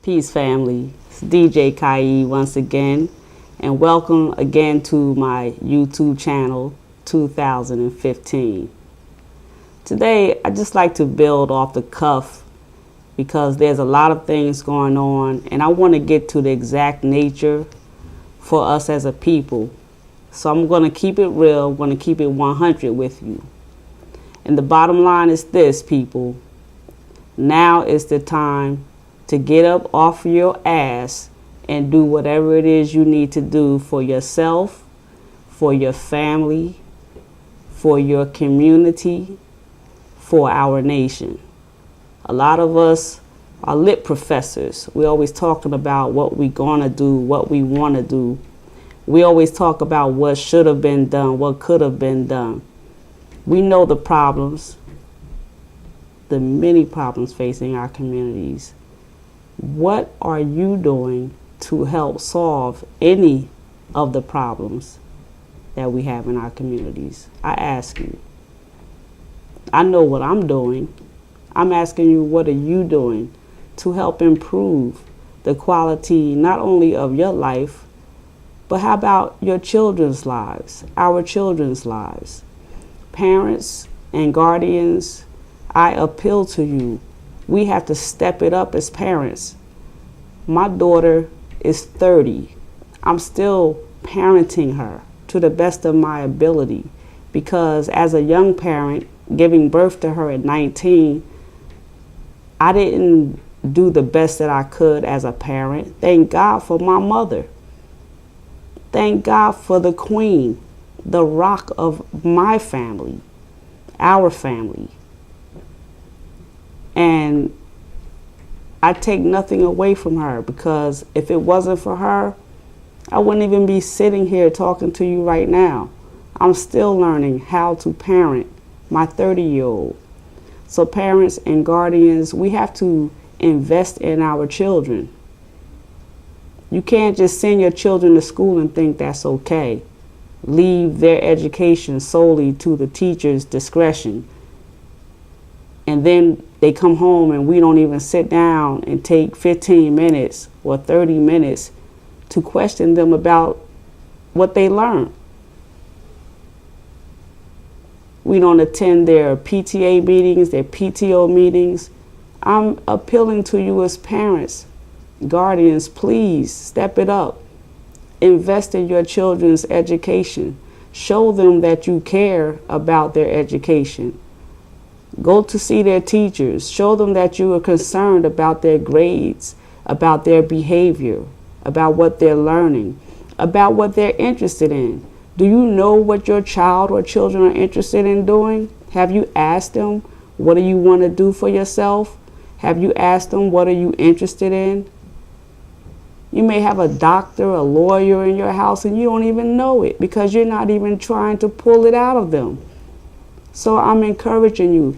Peace family, it's DJ Kai once again, and welcome again to my YouTube channel 2015. Today I just like to build off the cuff because there's a lot of things going on and I want to get to the exact nature for us as a people. So I'm going to keep it real, I'm going to keep it 100 with you. And the bottom line is this, people. Now is the time to get up off your ass and do whatever it is you need to do for yourself, for your family, for your community, for our nation. A lot of us are lit professors. We're always talking about what we're going to do, what we want to do. We always talk about what should have been done, what could have been done. We know the problems, the many problems facing our communities. What are you doing to help solve any of the problems that we have in our communities? I ask you. I know what I'm doing. I'm asking you, what are you doing to help improve the quality not only of your life, but how about your children's lives, our children's lives? Parents and guardians, I appeal to you. We have to step it up as parents. My daughter is 30. I'm still parenting her to the best of my ability because as a young parent, giving birth to her at 19, I didn't do the best that I could as a parent. Thank God for my mother. Thank God for the queen, the rock of my family, our family. And I take nothing away from her because if it wasn't for her, I wouldn't even be sitting here talking to you right now. I'm still learning how to parent my 30-year-old. So parents and guardians, we have to invest in our children. You can't just send your children to school and think that's okay. Leave their education solely to the teacher's discretion. And then they come home and we don't even sit down and take 15 minutes or 30 minutes to question them about what they learned. We don't attend their PTA meetings, their PTO meetings. I'm appealing to you as parents, guardians, please step it up. Invest in your children's education. Show them that you care about their education. Go to see their teachers. Show them that you are concerned about their grades, about their behavior, about what they're learning, about what they're interested in. Do you know what your child or children are interested in doing? Have you asked them, what do you want to do for yourself? Have you asked them, what are you interested in? You may have a doctor, a lawyer in your house and you don't even know it because you're not even trying to pull it out of them. So I'm encouraging you,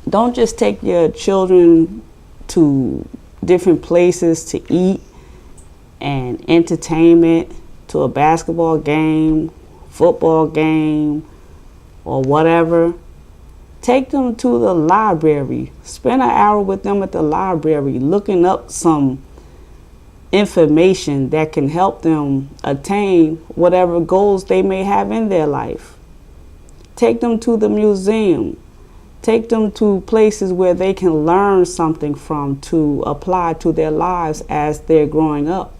don't just take your children to different places to eat and entertainment, to a basketball game, football game, or whatever. Take them to the library. Spend an hour with them at the library looking up some information that can help them attain whatever goals they may have in their life. Take them to the museum. Take them to places where they can learn something from to apply to their lives as they're growing up.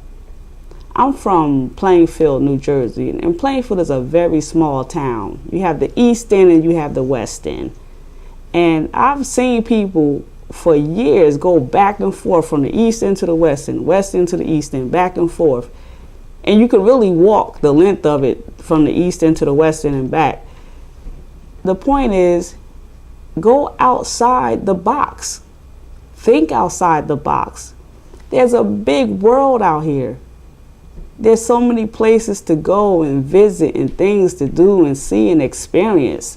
I'm from Plainfield, New Jersey, and Plainfield is a very small town. You have the East End and you have the West End. And I've seen people for years go back and forth from the East End to the West End to the East End, back and forth. And you could really walk the length of it from the East End to the West End and back. The point is, go outside the box. Think outside the box. There's a big world out here. There's so many places to go and visit and things to do and see and experience.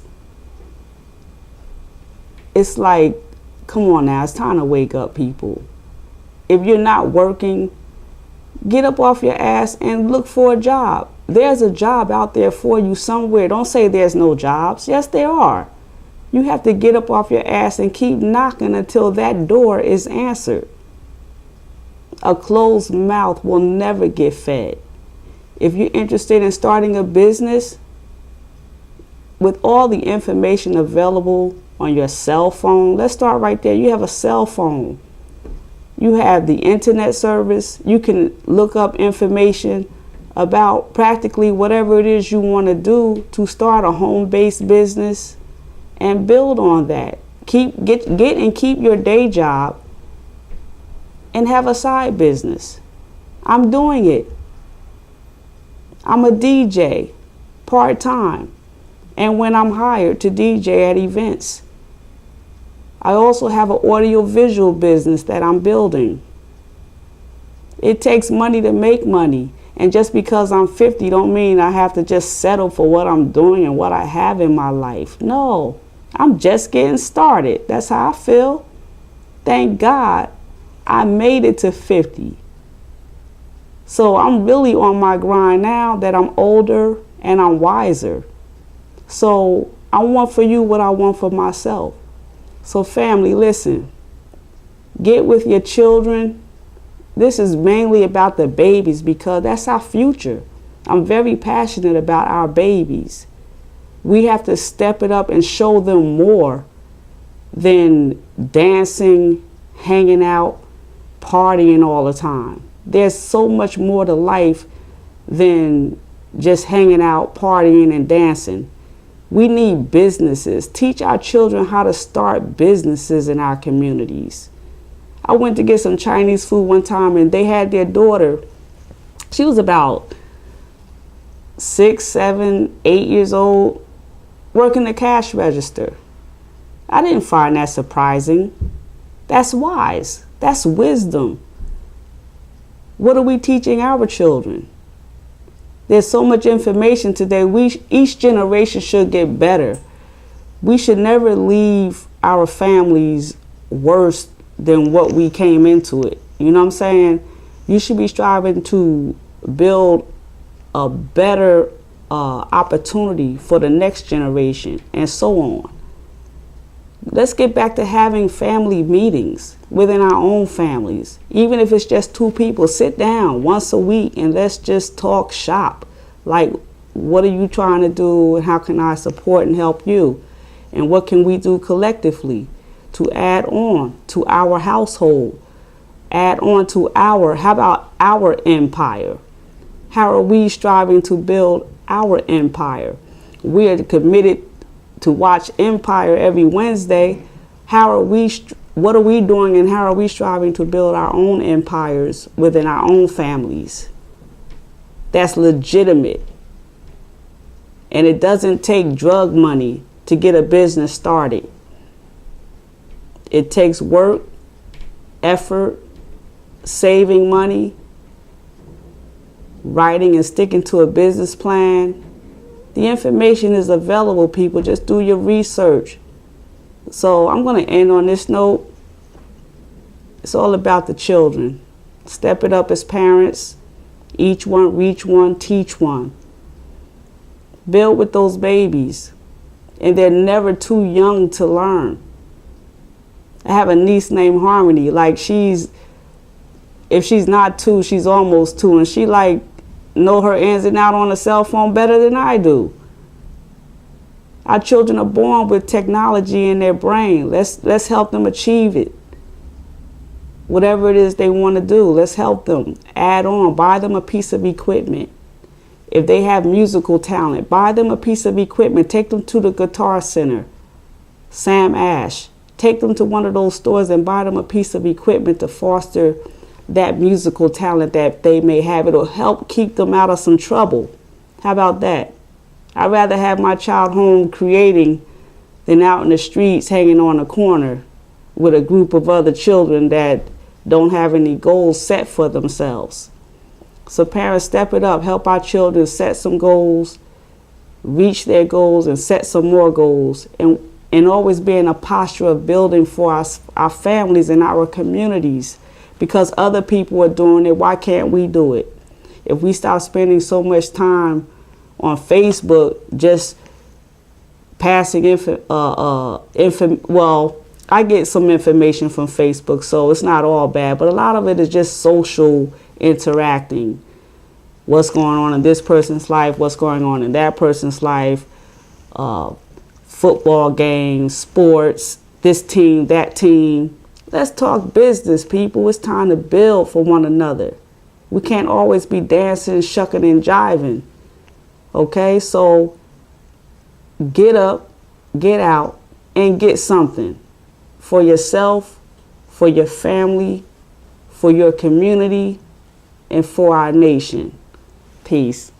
It's like, come on now, it's time to wake up, people. If you're not working, get up off your ass and look for a job. There's a job out there for you somewhere. Don't say there's no jobs. Yes, there are. You have to get up off your ass and keep knocking until that door is answered. A closed mouth will never get fed. If you're interested in starting a business, with all the information available on your cell phone, let's start right there. You have a cell phone. You have the internet service. You can look up information about practically whatever it is you want to do to start a home-based business and build on that. Get and keep your day job and have a side business. I'm doing it. I'm a DJ part-time, and when I'm hired to DJ at events. I also have an audio-visual business that I'm building. It takes money to make money, and just because I'm 50 don't mean I have to just settle for what I'm doing and what I have in my life. No, I'm just getting started. That's how I feel. Thank God I made it to 50. So I'm really on my grind now that I'm older and I'm wiser. So I want for you what I want for myself. So family, listen, get with your children. This is mainly about the babies because that's our future. I'm very passionate about our babies. We have to step it up and show them more than dancing, hanging out, partying all the time. There's so much more to life than just hanging out, partying, and dancing. We need businesses. Teach our children how to start businesses in our communities. I went to get some Chinese food one time and they had their daughter. She was about 6, 7, 8 years old, working the cash register. I didn't find that surprising. That's wise. That's wisdom. What are we teaching our children? There's so much information today. Each generation should get better. We should never leave our families worse than what we came into it. You know what I'm saying? You should be striving to build a better opportunity for the next generation and so on. Let's get back to having family meetings within our own families. Even if it's just 2 people, sit down once a week and let's just talk shop. Like, what are you trying to do and how can I support and help you? And what can we do collectively to add on to our household? Add on to how about our empire? How are we striving to build our empire? We are committed to watch Empire every Wednesday. What are we doing and how are we striving to build our own empires within our own families? That's legitimate. And it doesn't take drug money to get a business started. It takes work, effort, saving money, writing and sticking to a business plan. The information is available, people. Just do your research. So I'm going to end on this note. It's all about the children. Step it up as parents. Each one, reach one, teach one. Build with those babies. And they're never too young to learn. I have a niece named Harmony. Like if she's not 2, she's almost 2. And she know her ins and out on a cell phone better than I do. Our children are born with technology in their brain. Let's help them achieve it. Whatever it is they want to do, let's help them. Add on, buy them a piece of equipment. If they have musical talent, buy them a piece of equipment. Take them to the Guitar Center, Sam Ash. Take them to one of those stores and buy them a piece of equipment to foster that musical talent that they may have. It'll help keep them out of some trouble. How about that? I'd rather have my child home creating than out in the streets hanging on a corner with a group of other children that don't have any goals set for themselves. So parents, step it up. Help our children set some goals, reach their goals, and set some more goals. And always be in a posture of building for our families and our communities. Because other people are doing it, why can't we do it? If we stop spending so much time on Facebook just passing I get some information from Facebook, so it's not all bad, but a lot of it is just social interacting. What's going on in this person's life, what's going on in that person's life, football games, sports, this team, that team. Let's talk business, people. It's time to build for one another. We can't always be dancing, shucking, and jiving. Okay, so get up, get out, and get something for yourself, for your family, for your community, and for our nation. Peace.